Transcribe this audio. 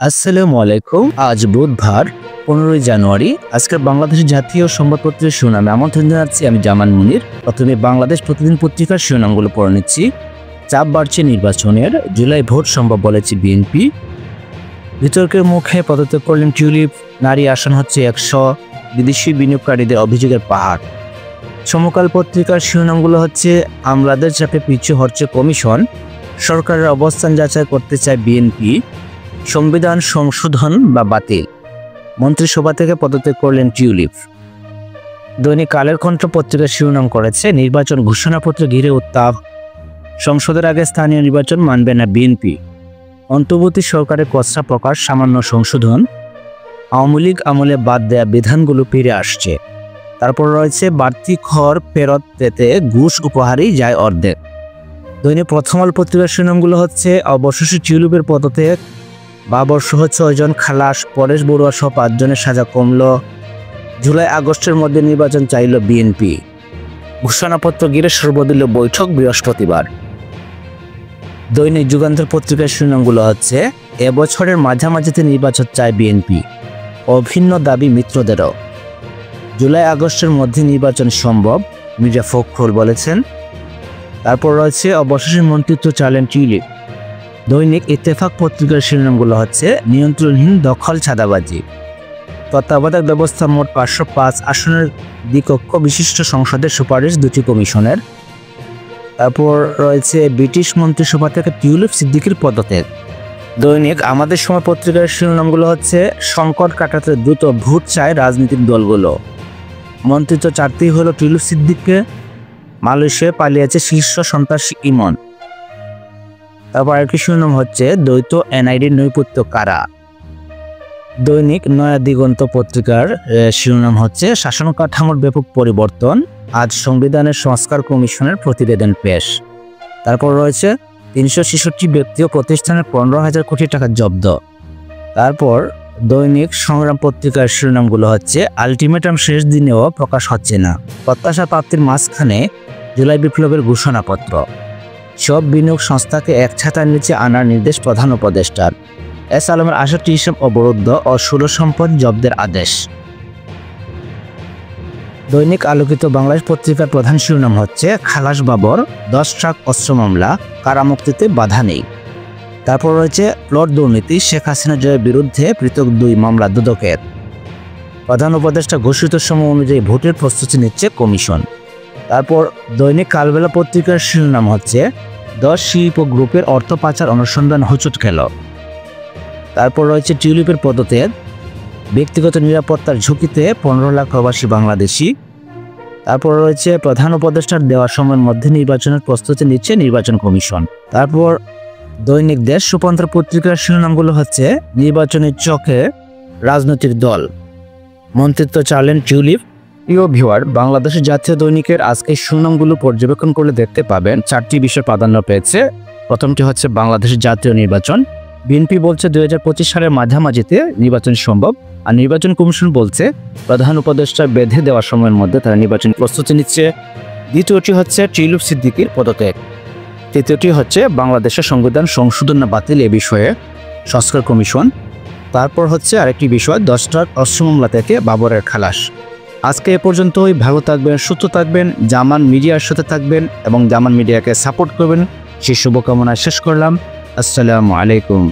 আসসালামু আলাইকুম। আজ বুধবার 15 জানুয়ারি। আজকের বাংলাদেশ জাতীয় সংবাদপত্রের শিরোনামে আমন্ত্রণ জানাচ্ছি আমি জামান মুনির। প্রথমে বাংলাদেশ প্রতিদিন পত্রিকার শিরোনামগুলো পড়ে নিচ্ছি। চাপ বাড়ছে নির্বাচনের, জুলাই ভোট সম্ভব বলেছে বিএনপি। বিতর্কের মুখে পদত্যাগ করলেন টিউলিপ, নারী আসন হচ্ছে 100, বিদেশি বিনিয়োগকারীদের অভিযোগের পাহাড়। সমকাল পত্রিকার শিরোনামগুলো হচ্ছে আমলাদের চাপে পিছু হচ্ছে কমিশন, সরকারের অবস্থান যাচাই করতে চায় বিএনপি, সংবিধান সংশোধন বা বাতিল, মন্ত্রিসভা থেকে পদত্যাগ করলেন টিউলিপ। দৈনিক কালের কণ্ঠ পত্রিকার শিরোনাম করেছে নির্বাচন ঘোষণাপত্র ঘিরে উত্তাপ, সংসদের আগে স্থানীয় নির্বাচন মানবে না বিএনপি, অন্তর্বর্তী সরকারের খসড়া প্রকাশ, সামান্য সংশোধন, আওয়ামী লীগ আমলে বাদ দেয়া বিধানগুলো ফিরে আসছে। তারপর রয়েছে বাড়তি খর ফেরত পেতে ঘুষ উপহারই যায় অর্ধেক। দৈনিক প্রথম আলো পত্রিকার শিরোনামগুলো হচ্ছে অবশেষে টিউলিপের পদত্যাগ, বাবর সহ 6 জন খালাস, পরেশ বড়ুয়া সহ 5 জনের সাজা কমল, জুলাই আগস্টের মধ্যে নির্বাচন চাইল বিএনপি, ঘোষণাপত্র ঘিরে সর্বদলীয় বৈঠক বৃহস্পতিবার। দৈনিক যুগান্তর পত্রিকার শিরোনামগুলো হচ্ছে এবছরের মাঝামাঝিতে নির্বাচন চায় বিএনপি, অভিন্ন দাবি মিত্রদেরও, জুলাই আগস্টের মধ্যে নির্বাচন সম্ভব, মির্জা ফখরুল বলেছেন। তারপর রয়েছে অবশেষে মন্ত্রিত্ব চাইলেন টিউলিপ। দৈনিক ইত্তেফাক পত্রিকার শিরোনামগুলো হচ্ছে নিয়ন্ত্রণহীন দখল ছাদাবাজি, তত্ত্বাবধায়ক ব্যবস্থা মোট 505 আসনের দ্বিকক্ষ বিশিষ্ট সংসদের সুপারিশ 2টি কমিশনের। তারপর রয়েছে ব্রিটিশ মন্ত্রিসভা থেকে টিউলিপ সিদ্দিকীর পদত্যাগ। দৈনিক আমাদের সময় পত্রিকার শিরোনামগুলো হচ্ছে সংকট কাটাতে দ্রুত ভোট চায় রাজনৈতিক দলগুলো, মন্ত্রিত্ব চারতেই হলো টিউলিপ সিদ্দিককে, মালয়েশিয়ায় পালিয়েছে শীর্ষ সন্ত্রাসী ইমন। তারপর আরেকটি শিরোনাম হচ্ছে দ্বৈত এনআইডির নৈপথ্য কারা। দৈনিক নয়া দিগন্ত পত্রিকার শিরোনাম হচ্ছে শাসন কাঠামোর ব্যাপক পরিবর্তন, আজ সংবিধানের সংস্কার কমিশনের প্রতিবেদন পেশ। তারপর রয়েছে 366 ব্যক্তি ও প্রতিষ্ঠানের 15,000 কোটি টাকা জব্দ। তারপর দৈনিক সংগ্রাম পত্রিকার শিরোনামগুলো হচ্ছে আলটিমেটাম শেষ দিনেও প্রকাশ হচ্ছে না, প্রত্যাশা প্রাপ্তির মাঝখানে জুলাই বিপ্লবের ঘোষণাপত্র, সব বিনিয়োগ সংস্থাকে এক ছাতার নিচে আনার নির্দেশ প্রধান উপদেষ্টার, এস আলমের 68 হিসাব অবরুদ্ধ ও 16 সম্পদ জব্দের আদেশ। দৈনিক আলোকিত বাংলাদেশ পত্রিকার প্রধান শিরোনাম হচ্ছে খালাস বাবর, 10 ট্রাক অস্ত্র মামলা, কারামুক্তিতে বাধা নেই। তারপর রয়েছে প্লট দুর্নীতি, শেখ হাসিনা জয়ের বিরুদ্ধে পৃথক 2 মামলা দুদকের, প্রধান উপদেষ্টা ঘোষিত সময় অনুযায়ী ভোটের প্রস্তুতি নিচ্ছে কমিশন। তারপর দৈনিক কালবেলা পত্রিকার শিরোনাম হচ্ছে 10 শিল্প গ্রুপের অর্থ পাচার অনুসন্ধান হোঁচট খেল। তারপর রয়েছে টিউলিপের পদত্যাগ, ব্যক্তিগত নিরাপত্তার ঝুঁকিতে 15 লাখ প্রবাসী বাংলাদেশি। তারপর রয়েছে প্রধান উপদেষ্টার দেওয়া সময়ের মধ্যে নির্বাচনের প্রস্তুতি নিচ্ছে নির্বাচন কমিশন। তারপর দৈনিক দেশ রূপান্তর পত্রিকার শিরোনামগুলো হচ্ছে নির্বাচনের চোখে রাজনৈতিক দল, মন্ত্রিত্ব চাইলেন টিউলিপ। প্রিয় ভিউয়ার, বাংলাদেশের জাতীয় দৈনিকের আজকের শিরোনামগুলো পর্যবেক্ষণ করলে দেখতে পাবেন 4টি বিষয় প্রাধান্য পেয়েছে। প্রথমটি হচ্ছে বাংলাদেশের জাতীয় নির্বাচন, বিএনপি বলছে 2025 সালের মাঝামাঝিতে নির্বাচন সম্ভব, আর নির্বাচন কমিশন বলছে প্রধান উপদেষ্টা বেঁধে দেওয়ার সময়ের মধ্যে তারা নির্বাচন প্রস্তুতি নিচ্ছে। দ্বিতীয়টি হচ্ছে টিউলিপ সিদ্দিকীর পদত্যাগ। তৃতীয়টি হচ্ছে বাংলাদেশের সংবিধান সংশোধন না বাতিল এ বিষয়ে সংস্কার কমিশন। তারপর হচ্ছে আরেকটি বিষয় 10 ট্রাক অস্ত্র মামলা থেকে বাবরের খালাস। আজকে এ পর্যন্তই। ভালো থাকবেন, সুস্থ থাকবেন, জামান মিডিয়ার সাথে থাকবেন এবং জামান মিডিয়াকে সাপোর্ট করবেন, সেই শুভকামনা শেষ করলাম। আসসালামু আলাইকুম।